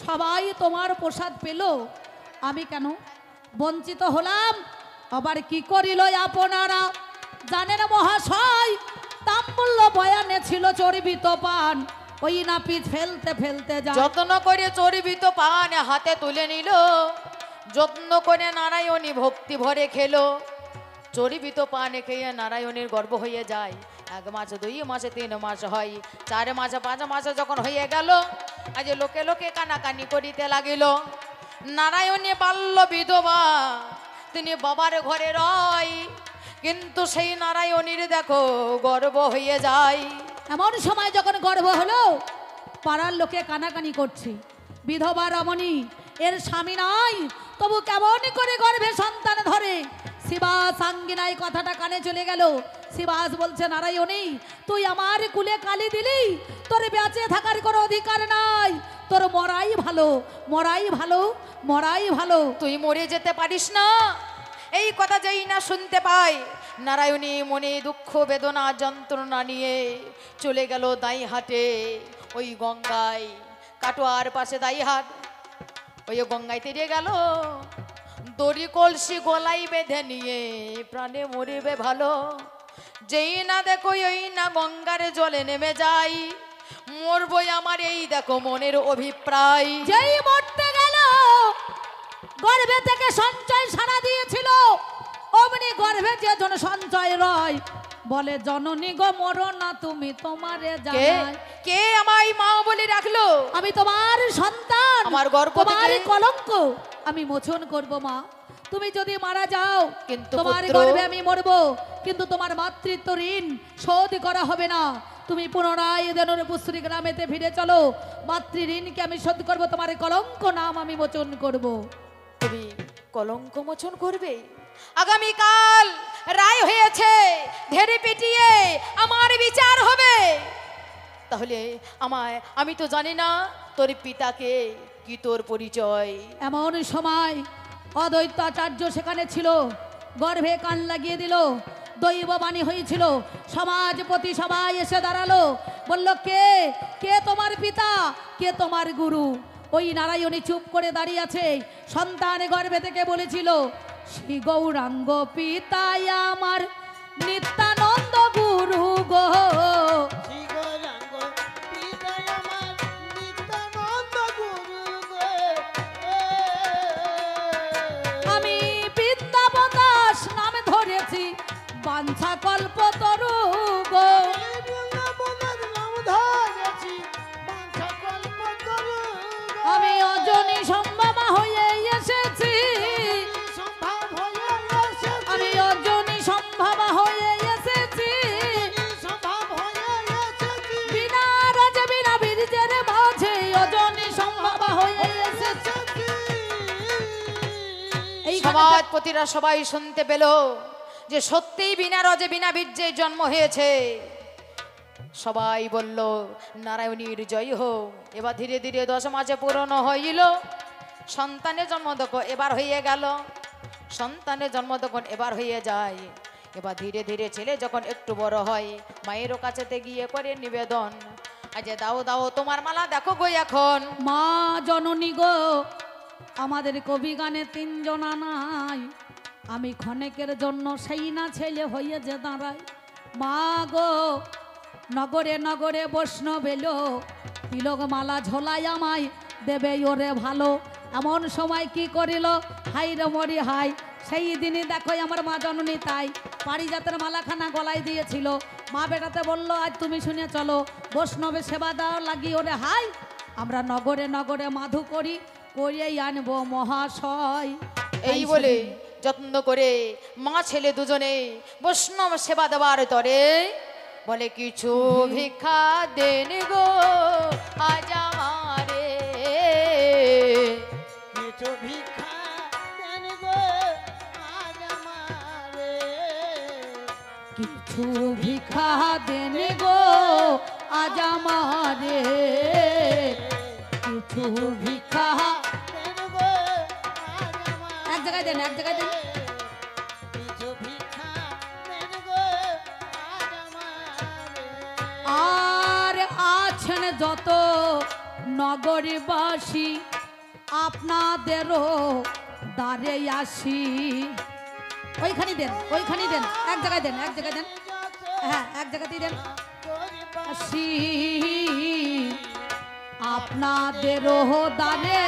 সবাই তোমার প্রসাদ পেল, আমি কেন বঞ্চিত হলাম? আবার কি করিল আপনারা জানেন মহাশয়? তাম্বুল্য বয়ানে ছিল চর্বিত পান, ওই নাপিত ফেলতে ফেলতে যায়। যত্ন করে চর্বিত পান হাতে তুলে নিল, যত্ন করে নারায়ণী ভক্তি ভরে খেলো। চর্বিত পান খেয়ে নারায়ণীর গর্ব হয়ে যায়। 1 মাস 2 মাসে 3 মাস হয়, 4 মাসে 5 মাসে যখন হয়ে গেল, আজ লোকে লোকে কানাকানি করিতে লাগিল। নারায়ণী বাল্য বিধবা, তিনি বাবার ঘরে রয়, কিন্তু সেই নারায়ণীর দেখো গর্ব হয়ে যায়। এমন সময় যখন গর্ভ হলো, পাড়ার লোকে কানাকানি করছে, বিধবা রমণী, এর স্বামী নাই, তবু কেমন করে গর্ভে সন্তান ধরে। শিবাস আঙ্গিনায় কথাটা কানে চলে গেল। শিবাস বলছে, নারায়ণী তুই আমার কুলে কালি দিলি, তোর বেঁচে থাকার কোনো অধিকার নাই, তোর মরাই ভালো, মরাই ভালো, মরাই ভালো। তুই মরে যেতে পারিস না। এই কথা যেই না শুনতে পাই, নারায়ণী মনে দুঃখ বেদনা যন্ত্রণা নিয়ে চলে গেল দাইহাটে, ওই গঙ্গায়, কাটোয়ার পাশে দাইহাট, ওই গঙ্গায় তেড়ে গেল। দড়ি কলসি গলায় বেঁধে নিয়ে প্রাণে মরিবে ভালো। যেই না দেখো এই না গঙ্গার জলে নেমে যাই, মরবই আমার এই দেখো মনের অভিপ্রায়। যেই মরতে গেল, গর্ভে থেকে সঞ্চয় সারা দিয়েছিল, অমনি গর্ভে যে জন সঞ্চয় রয়, বলে জননী গো মরো না তুমি, তোমারে জানাই। কে আমায় মা বলে রাখলো? আমি তোমার সন্তান, আমার গর্ভ তোমার থেকে কলঙ্ক আমি মোচন করব মা। তুমি যদি মারা যাও, কিন্তু তোমার পুত্র, গর্ভে আমি মরব, কিন্তু তোমার মাতৃত্ব ঋণ শোধ করা হবে না। তুমি পুনরায় দেনুর পুশ্রী গ্রামেতে ফিরে চলো, মাতৃ ঋণকে আমি শোধ করব, তোমার কলঙ্ক নাম আমি মোচন করব। তুমি কলঙ্ক মোচন করবে? আগামীকাল রায় হয়েছে, ধেড়ে পিটিয়ে আমার বিচার হবে। তাহলে আমি তো জানি না তোর পিতাকে, কি তোর পরিচয়? এমন সময় অদ্বৈতাচার্য সেখানে ছিল, গর্ভে কান লাগিয়ে দিল, দৈববাণী হয়েছিল। সমাজপতি সবাই এসে দাঁড়ালো, বলল কে কে তোমার পিতা, কে তোমার গুরু? ওই নারায়ণী চুপ করে দাঁড়িয়ে আছে। সন্তান গর্ভে থেকে বলেছিল, শ্রী গৌরাঙ্গ পিতাই আমার নিত্যানন্দ গুরু গো। আমি বিদ্যাবতাস নামে ধরেছি, বাঞ্ছা কল্প তরু গো। আমি অজনী সম্ভবা হয়ে এসেছি, আমি অজনী সম্ভবা হয়ে এসেছি, বিনা রাজে বিনা বীর্যের মাঝে অজনী সম্ভবা হয়ে এসেছি। এই সমাজপতিরা সবাই শুনতে পেল যে সত্যিই বিনা রজে বিনা বীর্যে জন্ম হয়েছে। সবাই বলল নারায়ণীর জয় হোক। এবার ধীরে ধীরে 10 মাসে পূরণ হইল, সন্তানের জন্ম তখন এবার হয়ে গেল। সন্তানের জন্ম তখন এবার হয়ে যায়। এবার ধীরে ধীরে ছেলে যখন একটু বড় হয়, মায়ের কাছেতে গিয়ে করে নিবেদন, আজ দাও দাও তোমার মালা দেখো গো এখন। মা জননী গো, আমাদের কবি গানে 3 জনা নাই, আমি ক্ষণেকের জন্য সেই না ছেলে হয়ে যে দাঁড়াই। মা গো, নগরে নগরে বৈষ্ণব এলো, তিলক মালা ঝোলাই আমায় দেবে ওরে ভালো। এমন সময় কি করিল, হাই রে মরি হাই। সেই দিনই দেখো আমার মা জননী তাই পারিজাতের মালাখানা গলায় দিয়েছিল। মা বেটাতে বলল, আজ তুমি শুনে চলো, বৈষ্ণবের সেবা দেওয়া লাগি ওরে হাই, আমরা নগরে নগরে মাধু করি, করিয়েই আনবো মহাশয়। এই বলে যত্ন করে মা ছেলে দুজনে বৈষ্ণব সেবা দেওয়ার তরে বলে, কিছু ভিক্ষা দেন গো আজ আমারে, কিছু ভিক্ষা দেন গো আজ আমারে, কিছু ভিক্ষা দেন গো আজ আমারে, কিছু ভিক্ষা দেন গো আজ আমারে, এক জায়গায় দেন, এক জায়গায় দেন। কিছু ভিক্ষা দেন গো আজ আমারে, আর আছেন যত নগরবাসী আপনাদেরও দ্বারে আসি। ওইখানে দেন, ওইখানে দেন, এক জায়গায় দেন, এক জায়গায় দেন, হ্যাঁ এক জায়গাতেই দেন। আসি আপনাদেরও দ্বারে